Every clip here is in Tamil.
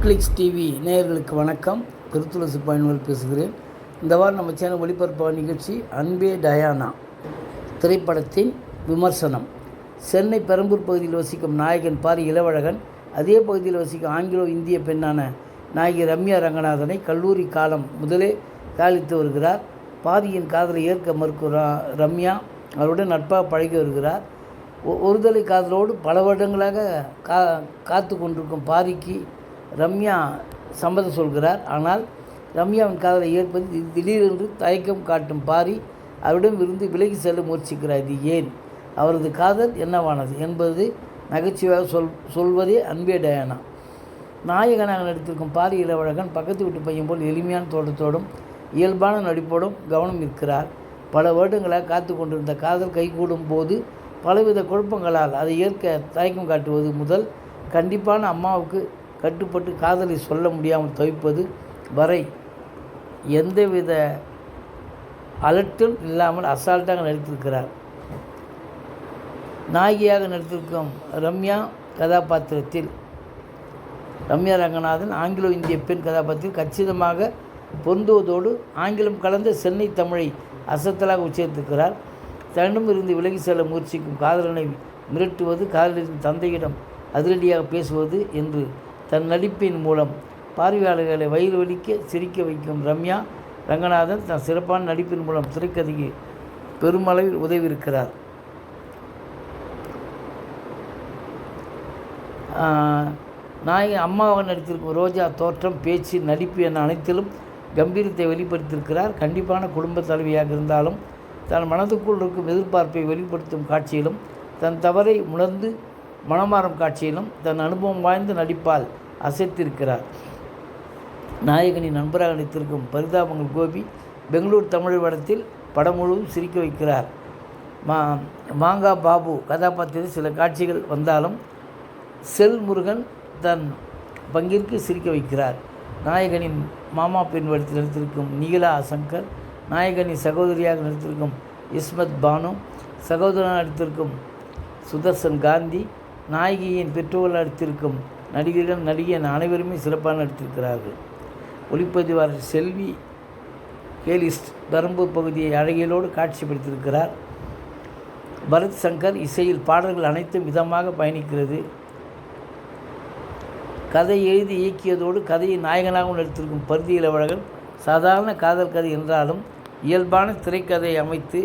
நெட்ஃப்ளிக்ஸ் டிவி நேயர்களுக்கு வணக்கம். திருத்துளசி பயன்கள் பேசுகிறேன். இந்த வாரம் நம்ம சேனல் ஒளிபரப்பு நிகழ்ச்சி அன்பே டயானா திரைப்படத்தின் விமர்சனம். சென்னை பெரம்பூர் பகுதியில் வசிக்கும் நாயகன் பாரி இளவழகன் அதே பகுதியில் வசிக்கும் ஆங்கிலோ இந்திய பெண்ணான நாயகி ரம்யா ரங்கநாதனை கல்லூரி காலம் முதலே காலித்து வருகிறார். பாரியின் காதலை ஏற்க மறுக்கும் ரம்யா அவருடன் நட்பாக பழகி வருகிறார். ஒருதலை காதலோடு பல வருடங்களாக காத்து கொண்டிருக்கும் பாரிக்கு ரம்யா சம்மதம் சொல்கிறார். ஆனால் ரம்யாவின் காதலை ஏற்பது திடீரென்று தயக்கம் காட்டும் பாரி அவரிடம் இருந்து விலகி செல்ல முயற்சிக்கிறார். இது ஏன்? அவரது காதல் என்னவானது என்பது நகைச்சுவையாக சொல்வதே அன்பே டயானா. நாயகனாக நடித்திருக்கும் பாரி இளவழகன் பக்கத்து வீட்டு பையன் போல் எளிமையான தோட்டத்தோடும் இயல்பான நடிப்போடும் கவனம் இருக்கிறார். பல வருடங்களாக காத்து கொண்டிருந்த காதல் கைகூடும் போது பலவித குழப்பங்களால் அதை ஏற்க தயக்கம் காட்டுவது முதல் கண்டிப்பான அம்மாவுக்கு கட்டுப்பட்டு காதலை சொல்ல முடியாமல் தவிப்பது வரை எந்தவித அலட்டும் இல்லாமல் அசால்ட்டாக நடித்திருக்கிறார். நாயகியாக நடித்திருக்கும் ரம்யா கதாபாத்திரத்தில் ரம்யா ரங்கநாதன் ஆங்கிலோ இந்திய பெண் கதாபாத்திரத்தில் கச்சிதமாக பொருந்துவதோடு ஆங்கிலம் கலந்த சென்னை தமிழை அசத்தலாக உச்சரித்திருக்கிறார். தன்னிடம் இருந்து விலகி செல்ல முயற்சிக்கும் காதலனை மிரட்டுவது, காதலின் தந்தையிடம் அதிரடியாக பேசுவது என்று தன் நடிப்பின் மூலம் பார்வையாளர்களை வயிறு வலிக்க சிரிக்க வைக்கும் ரம்யா ரங்கநாதன் தன் சிறப்பான நடிப்பின் மூலம் திரைக்கதைக்கு பெருமளவில் உதவியிருக்கிறார். நாயகி அம்மாவாக நடித்திருக்கும் ரோஜா தோற்றம், பேச்சு, நடிப்பு என அனைத்திலும் கம்பீரத்தை வெளிப்படுத்தியிருக்கிறார். கண்டிப்பான குடும்ப தலைவியாக இருந்தாலும் தன் மனதுக்குள் இருக்கும் எதிர்பார்ப்பை வெளிப்படுத்தும் காட்சியிலும், தன் தவறை உணர்ந்து மனமாறும் காட்சியிலும் தன் அனுபவம் வாய்ந்த நடிப்பால் அசைத்திருக்கிறார். நாயகனின் நண்பராக நடித்திருக்கும் பரிதாபங்கள் கோபி பெங்களூர் தமிழ் படத்தில் படம் முழுவதும் சிரிக்க வைக்கிறார். மாங்கா பாபு கதாபாத்திரத்தில் சில காட்சிகள் வந்தாலும் செல் முருகன் தன் பங்கிற்கு சிரிக்க வைக்கிறார். நாயகனின் மாமா பெண் வடத்தில் நடித்திருக்கும் நீலா சங்கர், நாயகனின் சகோதரியாக நடித்திருக்கும் இஸ்மத் பானு, சகோதரனாக நடித்திருக்கும் சுதர்சன் காந்தி, நாயகியின் பெற்றோர்கள் நடித்திருக்கும் நடிகர்கள், நடிகை அனைவருமே சிறப்பாக நடித்திருக்கிறார்கள். ஒளிப்பதிவாளர் செல்வி கேலிஸ்ட் பெரம்பூர் பகுதியை அழகியலோடு காட்சிப்படுத்தியிருக்கிறார். பரத் சங்கர் இசையில் பாடல்கள் அனைத்தும் விதமாக பயணிக்கிறது. கதை எழுதி இயக்கியதோடு கதையை நாயகனாகவும் நடித்திருக்கும் பருதி இளவழகன் சாதாரண காதல் கதை என்றாலும் இயல்பான திரைக்கதையை அமைத்து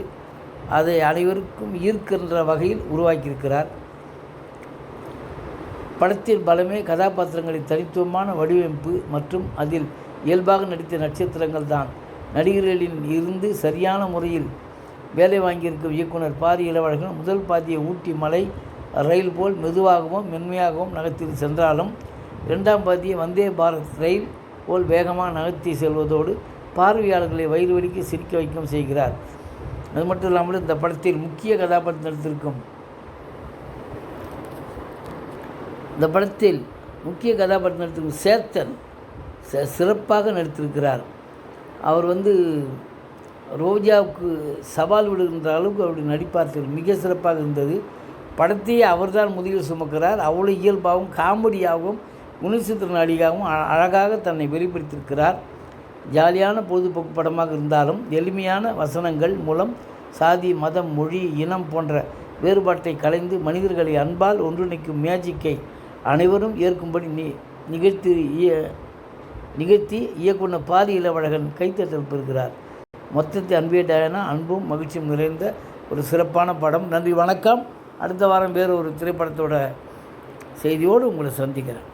அதை அனைவருக்கும் ஈர்க்கின்ற வகையில் உருவாக்கியிருக்கிறார். படத்தின் பலமே கதாபாத்திரங்களின் தனித்துவமான வடிவமைப்பு மற்றும் அதில் இயல்பாக நடித்த நட்சத்திரங்கள் தான். நடிகர்களில் இருந்து சரியான முறையில் வேலை வாங்கியிருக்கும் இயக்குனர் பாரி இளவழகன் முதல் பாதியை ஊட்டி மலை ரயில் போல் மெதுவாகவும் மென்மையாகவும் நகர்த்தி சென்றாலும் இரண்டாம் பாதியை வந்தே பாரத் ரயில் போல் வேகமாக நகர்த்தி செல்வதோடு பார்வையாளர்களை வயிறு வலிக்க சிரிக்க வைக்கவும் செய்கிறார். அது மட்டும் இல்லாமல் இந்த படத்தில் முக்கிய கதாபாத்திரம் நடித்திருக்கும் சேத்தன் சிறப்பாக நடித்திருக்கிறார். அவர் ரோஜாவுக்கு சவால் விடுகின்ற அளவுக்கு அவருடைய நடிப்பாற்றல் மிக சிறப்பாக இருந்தது. படத்தையே அவர்தான் முதுகில் சுமக்கிறார். அவ்வளோ இயல்பாகவும் காமெடியாகவும் குணச்சித்திர நடிகாகவும் அழகாக தன்னை வெளிப்படுத்தியிருக்கிறார். ஜாலியான பொழுதுபோக்கு படமாக இருந்தாலும் எளிமையான வசனங்கள் மூலம் சாதி, மதம், மொழி, இனம் போன்ற வேறுபாட்டை கலைந்து மனிதர்களை அன்பால் ஒன்றிணைக்கும் மேஜிக்கை அனைவரும் ஏற்கும்படி நிகழ்த்தி இயக்குனர் பாரி இளவழகன் கைத்தட்டல் பெறுகிறார். மொத்தத்தை அன்பே டயானா அன்பும் மகிழ்ச்சியும் நிறைந்த ஒரு சிறப்பான படம். நன்றி, வணக்கம். அடுத்த வாரம் வேறு ஒரு திரைப்படத்தோட செய்தியோடு உங்களை சந்திக்கிறேன்.